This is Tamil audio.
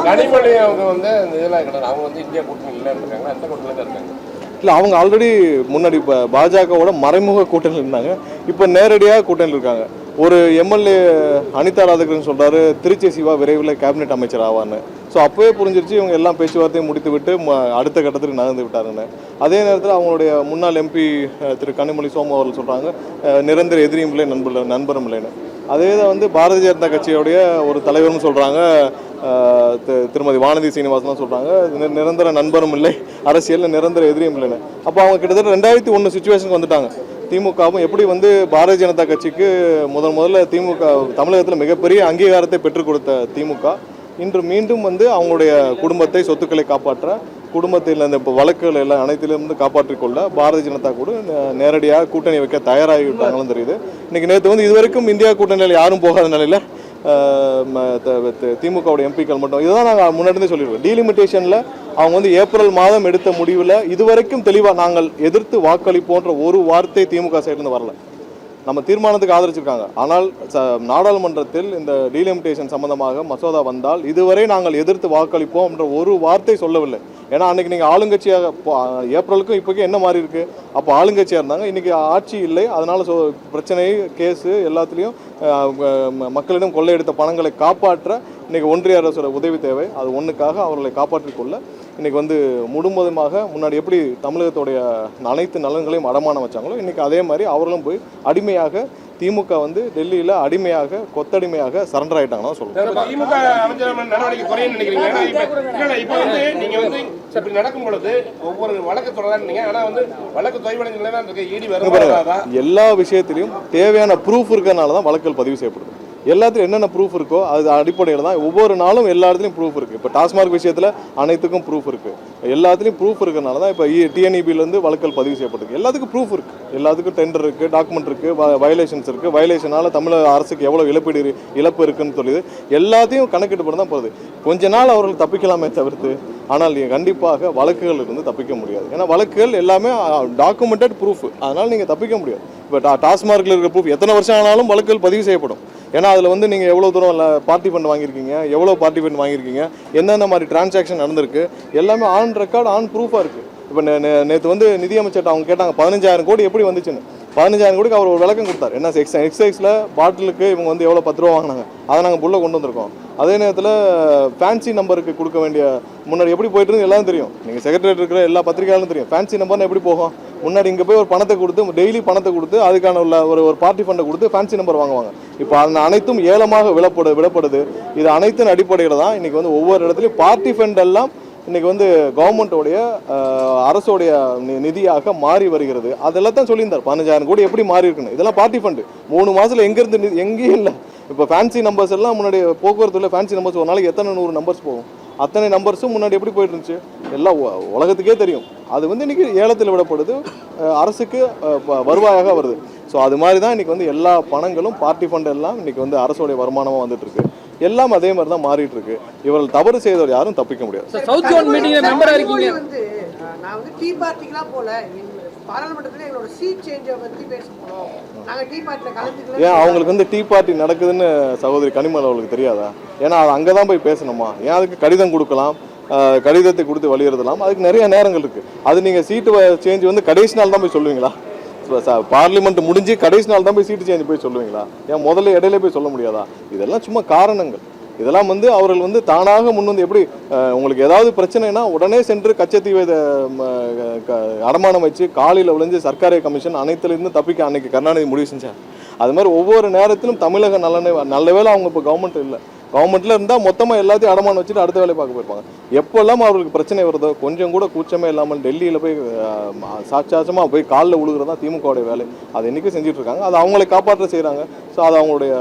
கனிமொழி அவங்க வந்து இதெல்லாம் கிடையாது, அவங்க வந்து இந்தியா கூட்டணி இல்லை இருக்காங்க, அந்த கூட்டணியில் தான் இருக்காங்க. இல்லை, அவங்க ஆல்ரெடி முன்னாடி இப்போ பாஜகவோட மறைமுக கூட்டணியில் இருந்தாங்க, இப்போ நேரடியாக கூட்டணியில் இருக்காங்க. ஒரு எம்எல்ஏ அனிதா ராதாகிருஷ்ணன் சொல்கிறாரு திருச்சி சிவா விரைவில் கேபினெட் அமைச்சர் ஆவான்னு. ஸோ அப்போவே புரிஞ்சிருச்சு இவங்க எல்லாம் பேச்சுவார்த்தையும் முடித்து விட்டு அடுத்த கட்டத்துக்கு நகர்ந்து விட்டாருன்னு. அதே நேரத்தில் அவங்களுடைய முன்னாள் எம்பி திரு கனிமொழி சோமு அவர்கள் சொல்கிறாங்க நிரந்தர எதிரியும் இல்லை நண்பரும் இல்லைன்னு. அதே தான் வந்து பாரதிய ஜனதா கட்சியோடைய ஒரு தலைவரும் சொல்கிறாங்க, திருமதி வானதி சீனிவாசன் சொல்கிறாங்க நிரந்தர நண்பரும் இல்லை, அரசியலில் நிரந்தர எதிரியும் இல்லைன்னு. அப்போ அவங்க கிட்டத்தட்ட 2001 சுச்சுவேஷனுக்கு வந்துட்டாங்க. திமுகவும் எப்படி வந்து பாரதிய ஜனதா கட்சிக்கு முதல்ல திமுக தமிழகத்தில் மிகப்பெரிய அங்கீகாரத்தை பெற்றுக் கொடுத்த திமுக இன்று மீண்டும் வந்து அவங்களுடைய குடும்பத்தை சொத்துக்களை காப்பாற்ற, குடும்பத்தில் அந்த இப்போ வழக்குகள் எல்லாம் அனைத்திலிருந்து காப்பாற்றிக் கொள்ள பாரதிய ஜனதா கூட நேரடியாக கூட்டணி வைக்க தயாராகி விட்டாங்களும் தெரியுது. இன்னைக்கு நேற்று வந்து இதுவரைக்கும் இந்தியா கூட்டணியில் யாரும் போகாத நிலையில் திமுகவுடைய எம்பிக்கள் மட்டும், இதுதான் நாங்கள் முன்னாடியே சொல்லிடுவோம், டீலிமிட்டேஷனில் அவங்க வந்து ஏப்ரல் மாதம் எடுத்த முடிவில் இதுவரைக்கும் தெளிவாக நாங்கள் எதிர்த்து வாக்களிப்போன்ற ஒரு வார்த்தை திமுக சைட்லேருந்து வரல. நம்ம தீர்மானத்துக்கு ஆதரிச்சிருக்காங்க, ஆனால் நாடாளுமன்றத்தில் இந்த டீலிமிட்டேஷன் சம்பந்தமாக மசோதா வந்தால் இதுவரை நாங்கள் எதிர்த்து வாக்களிப்போம் என்ற ஒரு வார்த்தை சொல்லவில்லை. ஏன்னா அன்றைக்கி நீங்கள் ஆளுங்கட்சியாக ஏப்ரலுக்கும் இப்போக்கும் என்ன மாறி இருக்குது, அப்போ ஆளுங்கட்சியாக இருந்தாங்க, இன்றைக்கி ஆட்சி இல்லை, அதனால் பிரச்சனை கேஸு எல்லாத்துலேயும் மக்களிடம் கொள்ளையெடுத்த பணங்களை காப்பாற்ற இன்றைக்கி ஒன்றிய அரசோட உதவி தேவை. அது ஒன்றுக்காக அவர்களை காப்பாற்றிக் கொள்ள இன்றைக்கி வந்து முழுவதுமாக முன்னாடி எப்படி தமிழகத்துடைய அனைத்து நலன்களையும் அடமானம் வச்சாங்களோ இன்றைக்கி அதே மாதிரி அவர்களும் போய் அடிமையாக திமுக வந்து டெல்லியில் அடிமையாக கொத்தடிமையாக சரண்டர் ஆகிட்டாங்கன்னா சொல்லுங்கள். திமுக அமைச்சர் நடவடிக்கை குறையும் நினைக்கிறீங்க? இப்போ வந்து நீங்கள் வந்து இப்படி நடக்கும் பொழுது ஒவ்வொரு வழக்கு தொடராங்க, ஆனால் வந்து வழக்கு தொய்வடைஞ்ச நிலை தான் இருக்கு. ஈடி வரும் எல்லா விஷயத்திலையும் தேவையான ப்ரூஃப் இருக்கிறதுனால தான் வழக்குகள் பதிவு செய்யப்படுது. எல்லாத்துலையும் என்னென்ன ப்ரூஃப் இருக்கோ அது அடிப்படையில் தான் ஒவ்வொரு நாளும் எல்லா இடத்துலையும் ப்ரூஃப் இருக்குது. இப்போ டாஸ்மார்க் விஷயத்தில் அனைத்துக்கும் ப்ரூஃப் இருக்குது, எல்லாத்துலேயும் ப்ரூஃப் இருக்கிறனால தான் இப்போ டிஎன்இபிலேருந்து வழக்கல் பதிவு செய்யப்பட்டிருக்கு. எல்லாத்துக்கும் ப்ரூஃப் இருக்குது, எல்லாத்துக்கும் டெண்டர் இருக்குது, டாக்குமெண்ட் இருக்குது, வயலேஷன்ஸ் இருக்குது, வயலேஷனால் தமிழக அரசுக்கு எவ்வளோ இழப்பு இருக்குன்னு சொல்லிது எல்லாத்தையும் கணக்கிட்டு பண்ண தான் போகுது. கொஞ்ச நாள் அவர்கள் தப்பிக்கலாமே தவிர்த்து, ஆனால் நீங்கள் கண்டிப்பாக வழக்குகள் இருந்து தப்பிக்க முடியாது. ஏன்னா வழக்குகள் எல்லாமே டாக்குமெண்டட் ப்ரூஃப், அதனால் நீங்கள் தப்பிக்க முடியாது. இப்போ டாஸ்மார்க்கில் இருக்கிற ப்ரூஃப் எத்தனை வருஷம் ஆனாலும் வழக்குகள் பதிவு செய்யப்படும். ஏன்னா அதில் வந்து நீங்கள் எவ்வளோ தூரம் பார்ட்டி ஃபண்ட் வாங்கியிருக்கீங்க, எவ்வளோ பார்ட்டி ஃபண்ட் வாங்கியிருக்கீங்க, என்னென்ன மாதிரி டிரான்சாக்ஷன் நடந்திருக்கு, எல்லாமே ஆன் ரெக்கார்டு ஆன் ப்ரூஃபாக இருக்குது. இப்போ நேற்று வந்து நிதியமைச்சர்கிட்ட அவங்க கேட்டாங்க 15,000 கோடி எப்படி வந்துச்சுன்னு. 15,000 கோடிக்கு அவர் ஒரு விளக்கம் கொடுத்தார். என்ன எக்ஸைஸில் பாட்டிலுக்கு இவங்க வந்து எவ்வளோ 10 ரூபா வாங்கினாங்க, அதை நாங்கள் புள்ள கொண்டு வந்திருக்கோம். அதே நேரத்தில் ஃபேன்சி நம்பருக்கு கொடுக்க வேண்டிய முன்னாடி எப்படி போயிட்டு இருந்து எல்லாம் தெரியும், நீங்கள் செக்ரட்டரி இருக்கிற எல்லா பத்திரிகையாலும் தெரியும். ஃபேன்சி நம்பர்னு எப்படி போகும், முன்னாடி இங்கே போய் ஒரு பணத்தை கொடுத்து டெய்லி பணத்தை கொடுத்து அதுக்கான உள்ள ஒரு பார்ட்டி ஃபண்டை கொடுத்து ஃபேன்சி நம்பர் வாங்குவாங்க. இப்போ அந்த அனைத்தும் ஏலமாக விடப்படுது. இது அனைத்தின் அடிப்படையில் தான் இன்றைக்கி வந்து ஒவ்வொரு இடத்துலையும் பார்ட்டி ஃபண்ட் எல்லாம் இன்றைக்கி வந்து கவர்மெண்ட்டோடைய அரசோடைய நிதியாக மாறி வருகிறது. அதெல்லாம் தான் சொல்லியிருந்தார் 15,000 கோடி எப்படி மாறி இருக்குன்னு. இதெல்லாம் பார்ட்டி ஃபண்டு 3 மாதத்தில் எங்கேருந்து எங்கேயும் இல்லை. இப்போ ஃபேன்சி நம்பர்ஸ் எல்லாம் முன்னாடி போக்குவரத்துல ஃபேன்சி நம்பர்ஸ் ஒரு நாளைக்கு எத்தனை 100 நம்பர்ஸ் போகும், அத்தனை நம்பர்ஸும் முன்னாடி எப்படி போயிட்டு இருந்துச்சு எல்லாம் உலகத்துக்கே தெரியும். அது வந்து இன்றைக்கி ஏலத்தில் விடப்படுது, அரசுக்கு வருவாயாக வருது. ஸோ அது மாதிரி தான் இன்றைக்கி வந்து எல்லா பணங்களும் பார்ட்டி ஃபண்ட் எல்லாம் இன்றைக்கி வந்து அரசோடைய வருமானமாக வந்துட்டுருக்கு. எல்லாம் அதே மாதிரி தான் மாறிட்டு இருக்கு. இவர்கள் தவறு செய்தவர் யாரும் தப்பிக்க முடியாது. நான் வந்து டீ பார்ட்டிக்கெல்லாம் போல பாராளுமன்றத்தில் எங்களோட சீட் சேஞ்சை பற்றி பேச போகிறோம், நாங்கள் டீ பார்ட்டியில் கலந்துக்கலாம். ஏன் அவங்களுக்கு வந்து டீ பார்ட்டி நடக்குதுன்னு சகோதரி கனிமொழி அவங்களுக்கு தெரியாதா? ஏன்னா அது அங்கே தான் போய் பேசணுமா? ஏன் அதுக்கு கடிதம் கொடுக்கலாம், கடிதத்தை கொடுத்து வலியுறுத்தலாம், அதுக்கு நிறைய நேரங்கள் இருக்குது. அது நீங்கள் சீட்டு சேஞ்ச் வந்து கடைசி நாள் தான் போய் சொல்லுவீங்களா? பார்லிமெண்ட் முடிஞ்சு கடைசி நாள் தான் போய் சீட்டு சேஞ்ச் போய் சொல்லுவீங்களா? ஏன் முதல்ல இடையில போய் சொல்ல முடியாதா? இதெல்லாம் சும்மா காரணங்கள். இதெல்லாம் வந்து அவர்கள் வந்து தானாக முன் வந்து எப்படி உங்களுக்கு ஏதாவது பிரச்சனைனா உடனே சென்று கச்சத்தீவை அடமானம் வச்சு காலையில் விளைஞ்சு சர்க்காரிய கமிஷன் அனைத்துலேருந்து தப்பிக்க அன்னைக்கு கருணாநிதி முடிவு செஞ்சார். அது மாதிரி ஒவ்வொரு நேரத்திலும் தமிழக நல்ல வேலை அவங்க இப்போ கவர்மெண்ட் இல்லை, கவர்மெண்ட்டில் இருந்தால் மொத்தமாக எல்லாத்தையும் அடமானம் வச்சுட்டு அடுத்த வேலையை பார்க்க போயிருப்பாங்க. எப்போல்லாம் அவர்களுக்கு பிரச்சனை வருதோ கொஞ்சம் கூட கூச்சமே இல்லாமல் டெல்லியில் போய் சாட்சாசமாக போய் காலில் விழுகிறதா திமுகவுடைய வேலை. அது இன்றைக்கும் செஞ்சுட்டு இருக்காங்க. அது அவங்களை காப்பாற்ற செய்கிறாங்க. ஸோ அது அவங்களுடைய